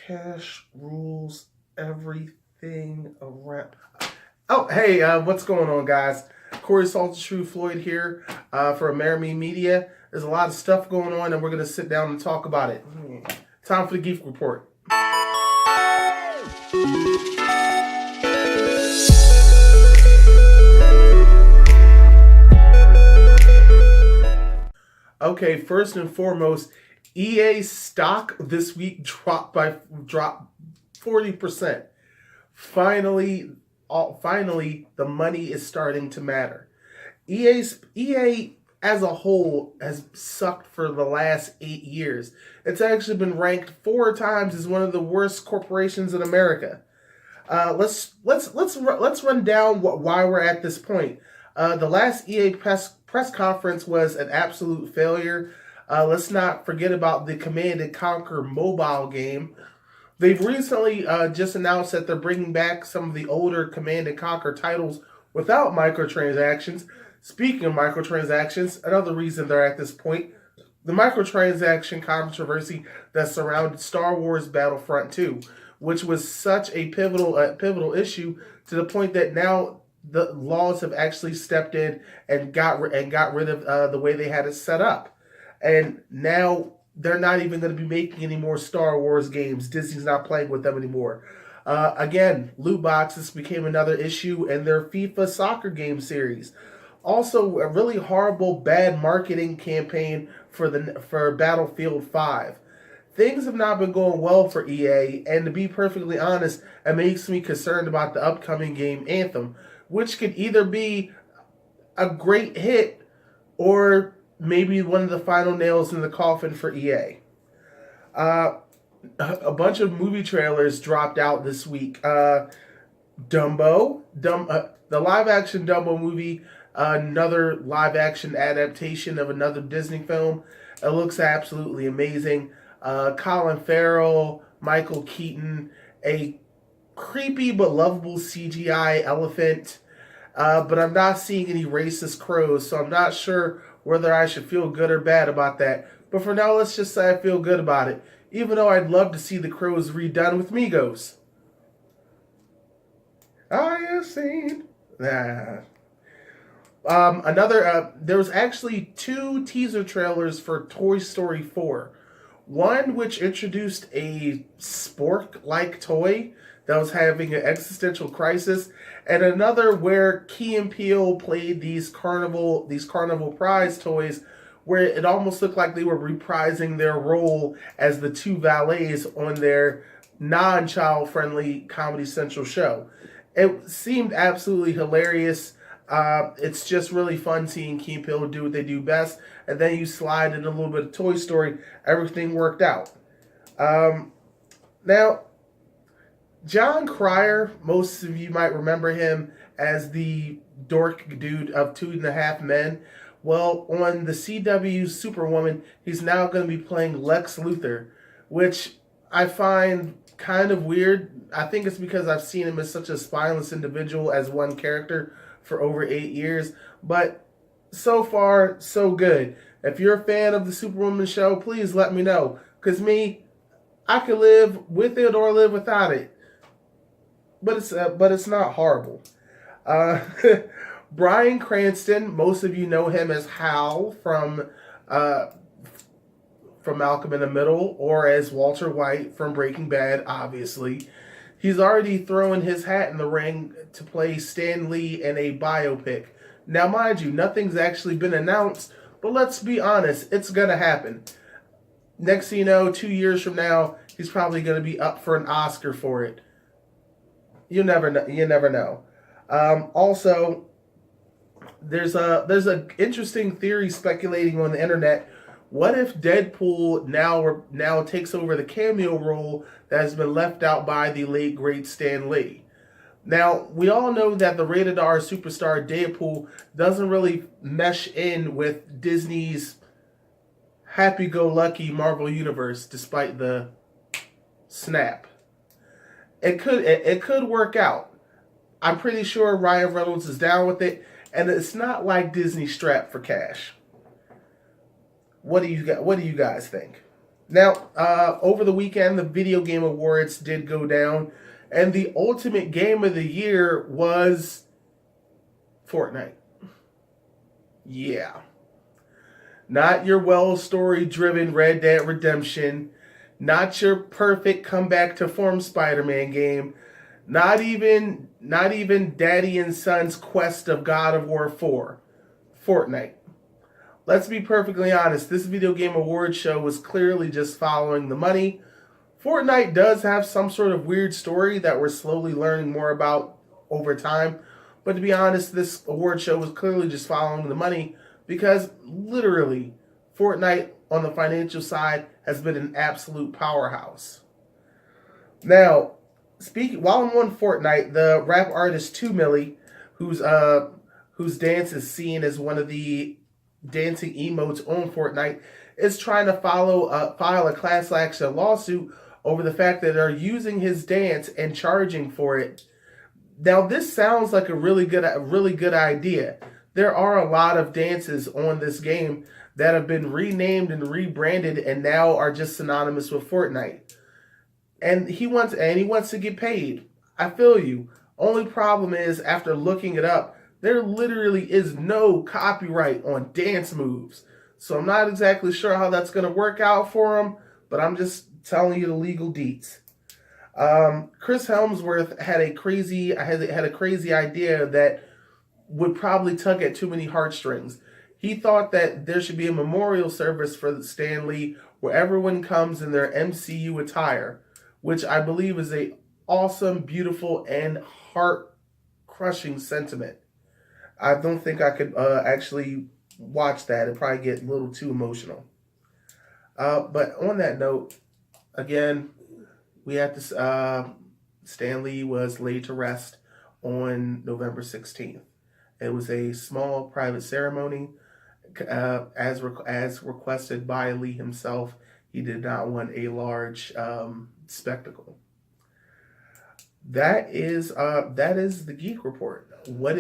Cash rules everything around. Oh, hey, what's going on, guys? Corey Salter True Floyd here for Amerime Media. There's a lot of stuff going on, and we're going to sit down and talk about it. Time for the Geek Report. Okay, first and foremost, EA stock this week dropped 40%. Finally, the money is starting to matter. EA as a whole has sucked for the last 8 years. It's actually been ranked 4 times as one of the worst corporations in America. Let's run down why we're at this point. The last EA press conference was an absolute failure. Let's not forget about the Command & Conquer mobile game. They've recently just announced that they're bringing back some of the older Command & Conquer titles without microtransactions. Speaking of microtransactions, another reason they're at this point, the microtransaction controversy that surrounded Star Wars Battlefront 2, which was such a pivotal issue to the point that now the laws have actually stepped in and got rid of the way they had it set up. And now they're not even going to be making any more Star Wars games. Disney's not playing with them anymore. Again, loot boxes became another issue in their FIFA soccer game series. Also, a really horrible, bad marketing campaign for Battlefield 5. Things have not been going well for EA, and to be perfectly honest, it makes me concerned about the upcoming game Anthem, which could either be a great hit or maybe one of the final nails in the coffin for EA. A bunch of movie trailers dropped out this week. Dumbo, the live-action Dumbo movie, another live-action adaptation of another Disney film. It looks absolutely amazing. Colin Farrell, Michael Keaton, a creepy but lovable CGI elephant. But I'm not seeing any racist crows, so I'm not sure whether I should feel good or bad about that. But for now, let's just say I feel good about it, even though I'd love to see the crows redone with Migos. I have seen that. There was actually 2 teaser trailers for Toy Story 4. One which introduced a spork-like toy that was having an existential crisis, and another where Key and Peele played these carnival prize toys, where it almost looked like they were reprising their role as the 2 valets on their non-child friendly Comedy Central show. It seemed absolutely hilarious. It's just really fun seeing Key and Peele do what they do best, and then you slide in a little bit of Toy Story. Everything worked out. Now, John Cryer, most of you might remember him as the dork dude of 2.5 Men. Well, on the CW Superwoman, he's now going to be playing Lex Luthor, which I find kind of weird. I think it's because I've seen him as such a spineless individual as one character for over 8 years. But so far, so good. If you're a fan of the Superwoman show, please let me know. Because I could live with it or live without it. But it's not horrible. Bryan Cranston, most of you know him as Hal from Malcolm in the Middle, or as Walter White from Breaking Bad, obviously. He's already thrown his hat in the ring to play Stan Lee in a biopic. Now, mind you, nothing's actually been announced, but let's be honest, it's going to happen. Next thing you know, 2 years from now, he's probably going to be up for an Oscar for it. You never know. Also, there's a interesting theory speculating on the internet. What if Deadpool now takes over the cameo role that has been left out by the late great Stan Lee? Now, we all know that the rated R superstar Deadpool doesn't really mesh in with Disney's happy-go-lucky Marvel Universe, despite the snap. It could work out. I'm pretty sure Ryan Reynolds is down with it, and it's not like Disney strapped for cash. What do you guys think? Now, over the weekend, the Video Game Awards did go down, and the ultimate game of the year was Fortnite. Yeah. Not your well story driven Red Dead Redemption, not your perfect comeback to form Spider-Man game, not even Daddy and Son's quest of God of War 4. Fortnite. Let's be perfectly honest, this Video Game Awards show was clearly just following the money. Fortnite does have some sort of weird story that we're slowly learning more about over time. But to be honest, this award show was clearly just following the money because literally, Fortnite on the financial side has been an absolute powerhouse. Now, while I'm on Fortnite, the rap artist 2 Millie, whose dance is seen as one of the dancing emotes on Fortnite, is trying to file a class action lawsuit over the fact that they're using his dance and charging for it. Now, this sounds like a really good idea. There are a lot of dances on this game that have been renamed and rebranded and now are just synonymous with Fortnite. And he wants to get paid. I feel you. Only problem is, after looking it up, there literally is no copyright on dance moves. So I'm not exactly sure how that's going to work out for him, but I'm just telling you the legal deets. Chris Helmsworth had a crazy idea that would probably tug at too many heartstrings. He thought that there should be a memorial service for Stan Lee where everyone comes in their MCU attire, which I believe is a awesome, beautiful, and heart-crushing sentiment. I don't think I could actually watch that. It'd probably get a little too emotional. But on that note, again, we had this. Stan Lee was laid to rest on November 16th. It was a small private ceremony, as requested by Lee himself. He did not want a large spectacle. That is the Geek Report. What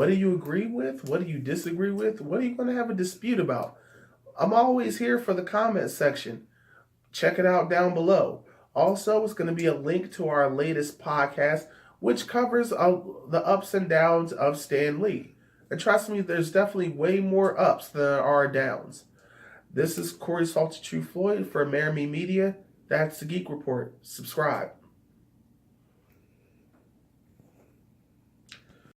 do you agree with? What do you disagree with? What are you going to have a dispute about? I'm always here for the comment section. Check it out down below. Also, it's going to be a link to our latest podcast, which covers the ups and downs of Stan Lee. And trust me, there's definitely way more ups than there are downs. This is Corey Salty True Floyd for Amerime Media. That's the Geek Report. Subscribe.